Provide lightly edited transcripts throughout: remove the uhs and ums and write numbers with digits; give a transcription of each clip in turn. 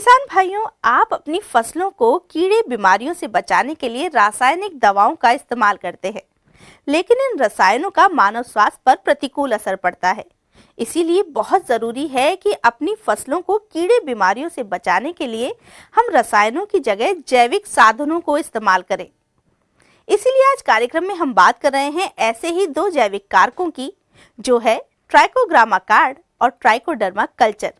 किसान भाइयों, आप अपनी फसलों को कीड़े बीमारियों से बचाने के लिए रासायनिक दवाओं का इस्तेमाल करते हैं, लेकिन इन रसायनों का मानव स्वास्थ्य पर प्रतिकूल असर पड़ता है। इसीलिए बहुत जरूरी है कि अपनी फसलों को कीड़े बीमारियों से बचाने के लिए हम रसायनों की जगह जैविक साधनों को इस्तेमाल करें। इसीलिए आज कार्यक्रम में हम बात कर रहे हैं ऐसे ही दो जैविक कारकों की, जो है ट्राइकोग्रामा कार्ड और ट्राइकोडर्मा कल्चर।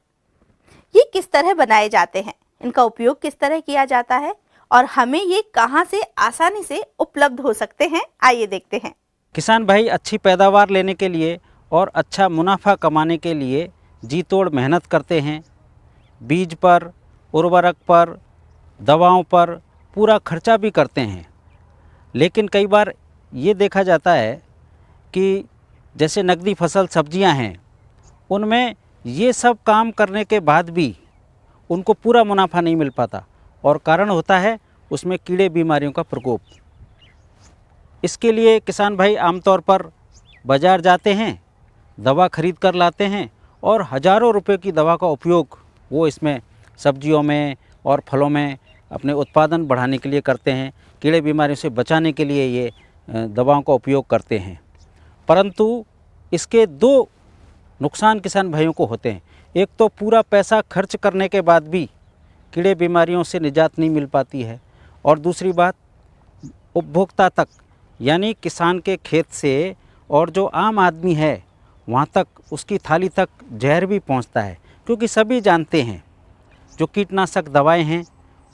ये किस तरह बनाए जाते हैं, इनका उपयोग किस तरह किया जाता है और हमें ये कहां से आसानी से उपलब्ध हो सकते हैं, आइए देखते हैं। किसान भाई अच्छी पैदावार लेने के लिए और अच्छा मुनाफा कमाने के लिए जी तोड़ मेहनत करते हैं। बीज पर, उर्वरक पर, दवाओं पर पूरा खर्चा भी करते हैं। लेकिन कई बार ये देखा जाता है कि जैसे नकदी फसल सब्जियां हैं, उनमें ये सब काम करने के बाद भी उनको पूरा मुनाफा नहीं मिल पाता और कारण होता है उसमें कीड़े बीमारियों का प्रकोप। इसके लिए किसान भाई आमतौर पर बाज़ार जाते हैं, दवा खरीद कर लाते हैं और हज़ारों रुपए की दवा का उपयोग वो इसमें सब्जियों में और फलों में अपने उत्पादन बढ़ाने के लिए करते हैं, कीड़े बीमारियों से बचाने के लिए ये दवाओं का उपयोग करते हैं। परंतु इसके दो नुकसान किसान भाइयों को होते हैं। एक तो पूरा पैसा खर्च करने के बाद भी कीड़े बीमारियों से निजात नहीं मिल पाती है, और दूसरी बात उपभोक्ता तक यानी किसान के खेत से और जो आम आदमी है वहाँ तक, उसकी थाली तक जहर भी पहुँचता है, क्योंकि सभी जानते हैं जो कीटनाशक दवाएं हैं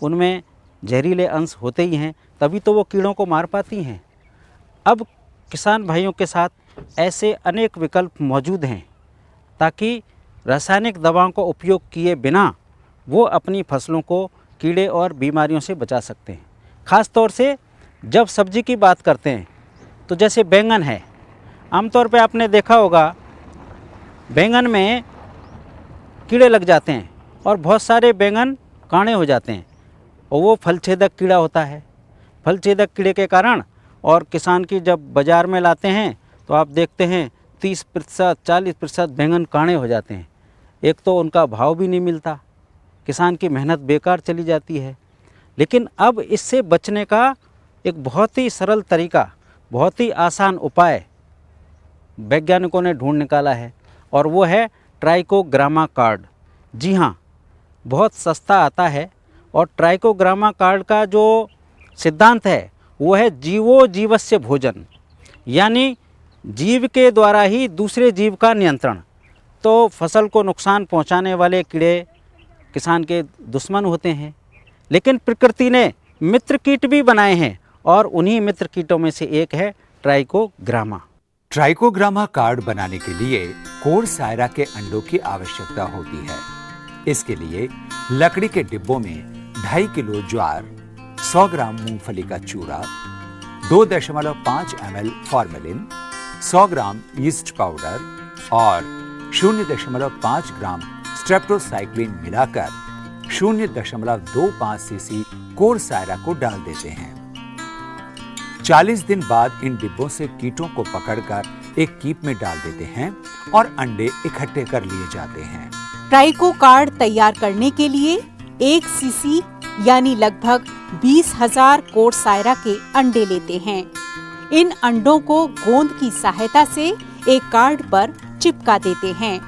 उनमें जहरीले अंश होते ही हैं, तभी तो वो कीड़ों को मार पाती हैं। अब किसान भाइयों के साथ ऐसे अनेक विकल्प मौजूद हैं ताकि रासायनिक दवाओं का उपयोग किए बिना वो अपनी फसलों को कीड़े और बीमारियों से बचा सकते हैं। ख़ास तौर से जब सब्जी की बात करते हैं तो जैसे बैंगन है, आमतौर पे आपने देखा होगा बैंगन में कीड़े लग जाते हैं और बहुत सारे बैंगन काणे हो जाते हैं, और वो फलछेदक कीड़ा होता है। फलछेदक कीड़े के कारण और किसान की जब बाज़ार में लाते हैं तो आप देखते हैं 30% 40% बैंगन काणे हो जाते हैं। एक तो उनका भाव भी नहीं मिलता, किसान की मेहनत बेकार चली जाती है। लेकिन अब इससे बचने का एक बहुत ही सरल तरीका, बहुत ही आसान उपाय वैज्ञानिकों ने ढूंढ निकाला है, और वो है ट्राइकोग्रामा कार्ड। जी हाँ, बहुत सस्ता आता है, और ट्राइकोग्रामा कार्ड का जो सिद्धांत है वो है जीवो जीवस्य भोजन, यानी जीव के द्वारा ही दूसरे जीव का नियंत्रण। तो फसल को नुकसान पहुंचाने वाले कीड़े किसान के दुश्मन होते हैं, लेकिन प्रकृति ने मित्र कीट भी बनाए हैं, और उन्हीं मित्र कीटों में से एक है ट्राइकोग्रामा। ट्राइकोग्रामा कार्ड बनाने के लिए कोरसायरा के अंडों की आवश्यकता होती है। इसके लिए लकड़ी के डिब्बों में 2.5 किलो ज्वार, 100 ग्राम मूंगफली का चूरा, 2.5 ml फॉर्मेलिन, 100 ग्राम यीस्ट पाउडर और 0.5 ग्राम स्ट्रेप्टोसाइक्लिन मिलाकर 0.25 सीसी कोरसायरा को डाल देते हैं। 40 दिन बाद इन डिब्बों से कीटों को पकड़कर एक कीप में डाल देते हैं और अंडे इकट्ठे कर लिए जाते हैं। ट्राइको कार्ड तैयार करने के लिए 1 सीसी यानी लगभग 20,000 कोरसायरा के अंडे लेते हैं। इन अंडों को गोंद की सहायता से एक कार्ड पर चिपका देते हैं।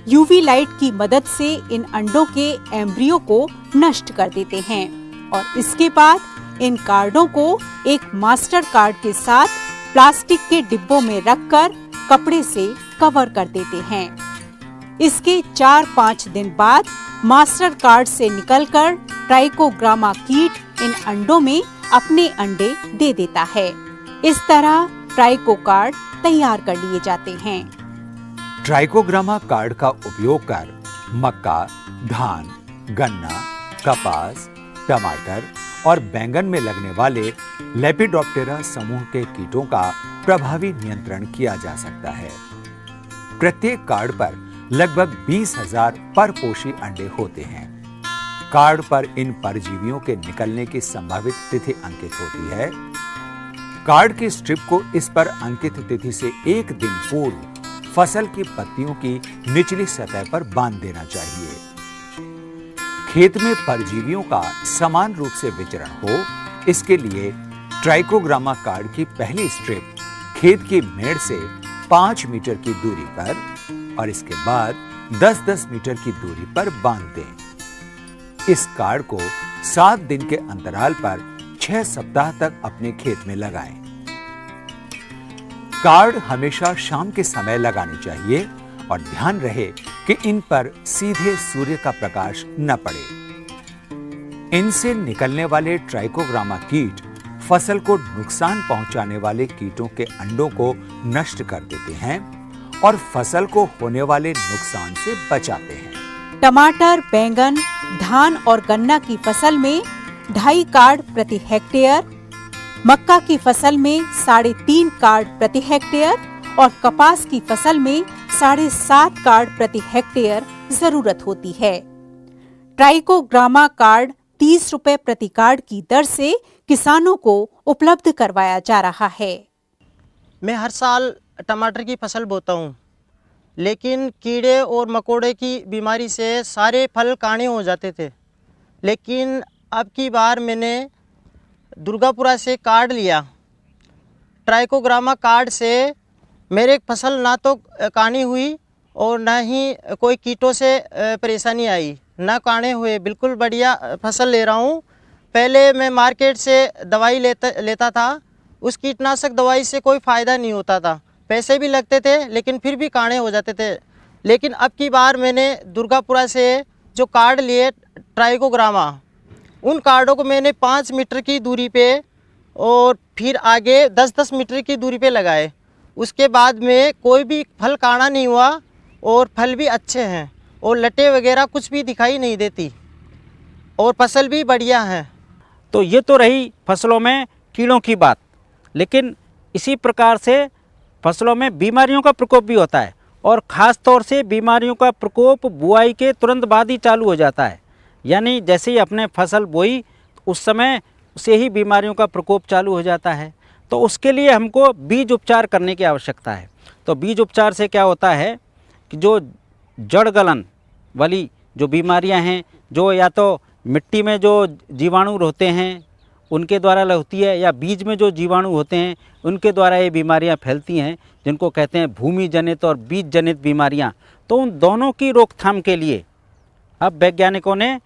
यूवी लाइट की मदद से इन अंडों के एम्ब्रियो को नष्ट कर देते हैं, और इसके बाद इन कार्डों को एक मास्टर कार्ड के साथ प्लास्टिक के डिब्बों में रखकर कपड़े से कवर कर देते हैं। इसके 4-5 दिन बाद मास्टर कार्ड से निकलकर ट्राइकोग्रामा कीट इन अंडों में अपने अंडे दे देता है। इस तरह ट्राइको कार्ड तैयार कर लिए जाते हैं। ट्राइकोग्रामा कार्ड का उपयोग कर मक्का, धान, गन्ना, कपास, टमाटर और बैंगन में लगने वाले लेपिडोप्टेरा समूह के कीटों का प्रभावी नियंत्रण किया जा सकता है। प्रत्येक कार्ड पर लगभग 20,000 परपोषी अंडे होते हैं। कार्ड पर इन परजीवियों के निकलने की संभावित तिथि अंकित होती है। कार्ड की स्ट्रिप को इस पर अंकित तिथि से 1 दिन पूर्व फसल की पत्तियों की निचली सतह पर बांध देना चाहिए। खेत में परजीवियों का समान रूप से विचरण हो, इसके लिए ट्राइकोग्रामा कार्ड की पहली स्ट्रिप खेत की मेड़ से 5 मीटर की दूरी पर और इसके बाद 10-10 मीटर की दूरी पर बांध दें। इस कार्ड को 7 दिन के अंतराल पर 6 सप्ताह तक अपने खेत में लगाएं। कार्ड हमेशा शाम के समय लगानी चाहिए और ध्यान रहे कि इन पर सीधे सूर्य का प्रकाश न पड़े। इनसे निकलने वाले ट्राइकोग्रामा कीट फसल को नुकसान पहुंचाने वाले कीटों के अंडों को नष्ट कर देते हैं और फसल को होने वाले नुकसान से बचाते हैं। टमाटर, बैंगन, धान और गन्ना की फसल में 2.5 कार्ड प्रति हेक्टेयर, मक्का की फसल में 3.5 कार्ड प्रति हेक्टेयर और कपास की फसल में 7.5 कार्ड प्रति हेक्टेयर जरूरत होती है। ट्राइकोग्रामा कार्ड 30 रुपए प्रति कार्ड की दर से किसानों को उपलब्ध करवाया जा रहा है। मैं हर साल टमाटर की फसल बोता हूँ, लेकिन कीड़े और मकोड़े की बीमारी से सारे फल काणे हो जाते थे। लेकिन अब की बार मैंने दुर्गापुरा से कार्ड लिया। ट्राइकोग्रामा कार्ड से मेरे फसल ना तो कानी हुई और ना ही कोई कीटों से परेशानी आई, ना काने हुए, बिल्कुल बढ़िया फसल ले रहा हूँ। पहले मैं मार्केट से दवाई लेता था, उस कीटनाशक दवाई से कोई फ़ायदा नहीं होता था, पैसे भी लगते थे लेकिन फिर भी काणे हो जाते थे। लेकिन अब की बार मैंने दुर्गापुरा से जो कार्ड लिए ट्राइकोग्रामा, उन कार्डों को मैंने 5 मीटर की दूरी पे और फिर आगे 10-10 मीटर की दूरी पे लगाए। उसके बाद में कोई भी फल काड़ा नहीं हुआ और फल भी अच्छे हैं और लटे वगैरह कुछ भी दिखाई नहीं देती और फसल भी बढ़िया है। तो ये तो रही फसलों में कीड़ों की बात, लेकिन इसी प्रकार से फसलों में बीमारियों का प्रकोप भी होता है और ख़ास तौर से बीमारियों का प्रकोप बुआई के तुरंत बाद ही चालू हो जाता है। यानी जैसे ही अपने फसल बोई उस समय से ही बीमारियों का प्रकोप चालू हो जाता है। तो उसके लिए हमको बीज उपचार करने की आवश्यकता है। तो बीज उपचार से क्या होता है कि जो जड़ गलन वाली जो बीमारियां हैं, जो या तो मिट्टी में जो जीवाणु होते हैं उनके द्वारा होती है या बीज में जो जीवाणु होते हैं उनके द्वारा ये बीमारियां फैलती हैं, जिनको कहते हैं भूमि जनित और बीज जनित बीमारियां। तो उन दोनों की रोकथाम के लिए अब वैज्ञानिकों ने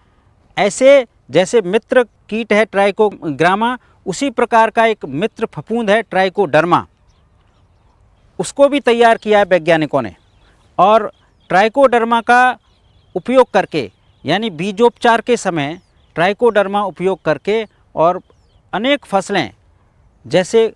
ऐसे जैसे मित्र कीट है ट्राइकोग्रामा, उसी प्रकार का एक मित्र फफूंद है ट्राइकोडर्मा, उसको भी तैयार किया है वैज्ञानिकों ने। और ट्राइकोडर्मा का उपयोग करके यानी बीजोपचार के समय ट्राइकोडर्मा उपयोग करके और अनेक फसलें जैसे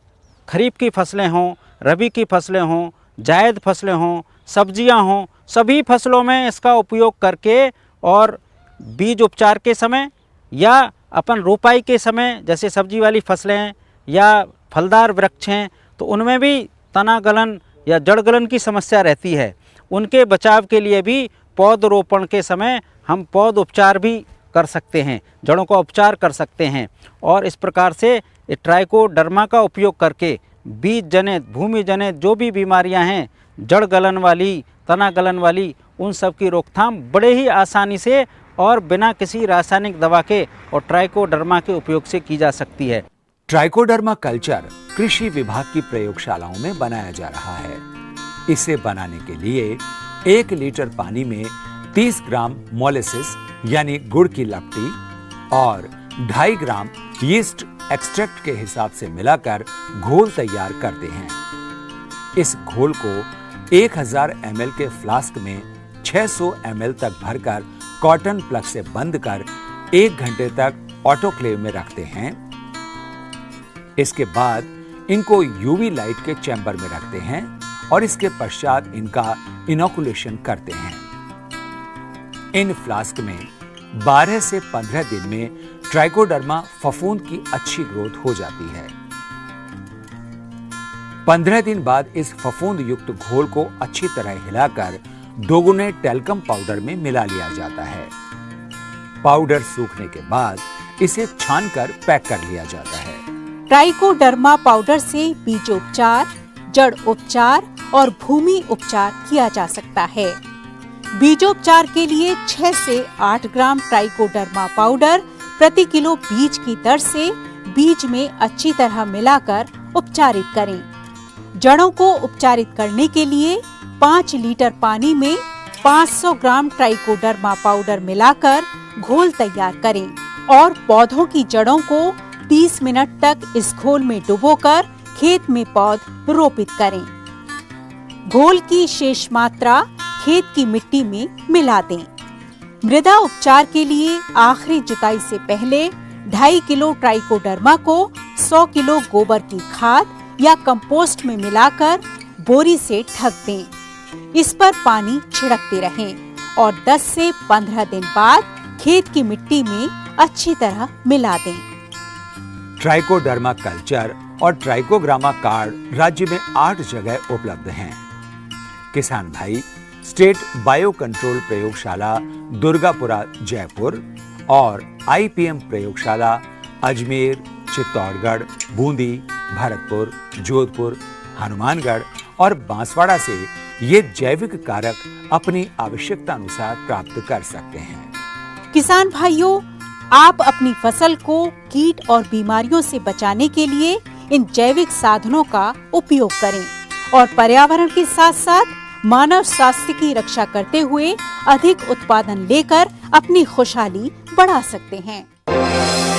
खरीफ की फसलें हों, रबी की फसलें हों, जायद फसलें हों, सब्जियां हों, सभी फसलों में इसका उपयोग करके और बीज उपचार के समय या अपन रोपाई के समय जैसे सब्जी वाली फसलें हैं या फलदार वृक्ष हैं तो उनमें भी तना गलन या जड़ गलन की समस्या रहती है। उनके बचाव के लिए भी पौधरोपण के समय हम पौध उपचार भी कर सकते हैं, जड़ों का उपचार कर सकते हैं। और इस प्रकार से ट्राइकोडर्मा का उपयोग करके बीज जनित, भूमि जनित जो भी बीमारियां हैं, जड़ गलन वाली, तना गलन वाली, उन सब की रोकथाम बड़े ही आसानी से और बिना किसी रासायनिक दवा के और ट्राइकोडर्मा के उपयोग से की जा सकती है। ट्राइकोडर्मा कल्चर कृषि विभाग की प्रयोगशालाओं में बनाया जा रहा है। इसे बनाने के लिए 1 लीटर पानी में 30 ग्राम मोलेसिस यानी गुड़ की लपटी और 2.5 ग्राम यीस्ट एक्सट्रैक्ट के हिसाब से मिलाकर घोल तैयार करते हैं। इस घोल को 1000 ml के फ्लास्क में 600 ml तक भरकर कॉटन प्लग से बंद कर 1 घंटे तक ऑटोक्लेव में रखते हैं। इसके बाद इनको यूवी लाइट के चैम्बर में रखते हैं और इसके पश्चात इनका इनोकुलेशन करते हैं। इन फ्लास्क में 12 से 15 दिन में ट्राइकोडर्मा फफूंद की अच्छी ग्रोथ हो जाती है। 15 दिन बाद इस फफूंद युक्त घोल को अच्छी तरह हिलाकर 2 गुने टेल्कम पाउडर में मिला लिया जाता है। पाउडर सूखने के बाद इसे छानकर पैक कर लिया जाता है। ट्राइकोडर्मा पाउडर से बीजोपचार, जड़ उपचार और भूमि उपचार किया जा सकता है। बीजोपचार के लिए 6 से 8 ग्राम ट्राइकोडर्मा पाउडर प्रति किलो बीज की दर से बीज में अच्छी तरह मिलाकर उपचारित करें। जड़ों को उपचारित करने के लिए 5 लीटर पानी में 500 ग्राम ट्राइकोडर्मा पाउडर मिलाकर घोल तैयार करें और पौधों की जड़ों को 30 मिनट तक इस घोल में डुबोकर खेत में पौध रोपित करें। घोल की शेष मात्रा खेत की मिट्टी में मिला दें। मृदा उपचार के लिए आखिरी जुताई से पहले 2.5 किलो ट्राइकोडर्मा को 100 किलो गोबर की खाद या कंपोस्ट में मिलाकर बोरी से ढक दें। इस पर पानी छिड़कते रहें और 10 से 15 दिन बाद खेत की मिट्टी में अच्छी तरह मिला दें। ट्राइकोडर्मा कल्चर और ट्राइकोग्रामा कार्ड राज्य में 8 जगह उपलब्ध हैं। किसान भाई स्टेट बायो कंट्रोल प्रयोगशाला दुर्गापुरा जयपुर और IPM प्रयोगशाला अजमेर, चित्तौड़गढ़, बूंदी, भरतपुर, जोधपुर, हनुमानगढ़ और बांसवाड़ा से ये जैविक कारक अपनी आवश्यकता अनुसार प्राप्त कर सकते हैं। किसान भाइयों, आप अपनी फसल को कीट और बीमारियों से बचाने के लिए इन जैविक साधनों का उपयोग करें और पर्यावरण के साथ साथ मानव स्वास्थ्य की रक्षा करते हुए अधिक उत्पादन लेकर अपनी खुशहाली बढ़ा सकते हैं।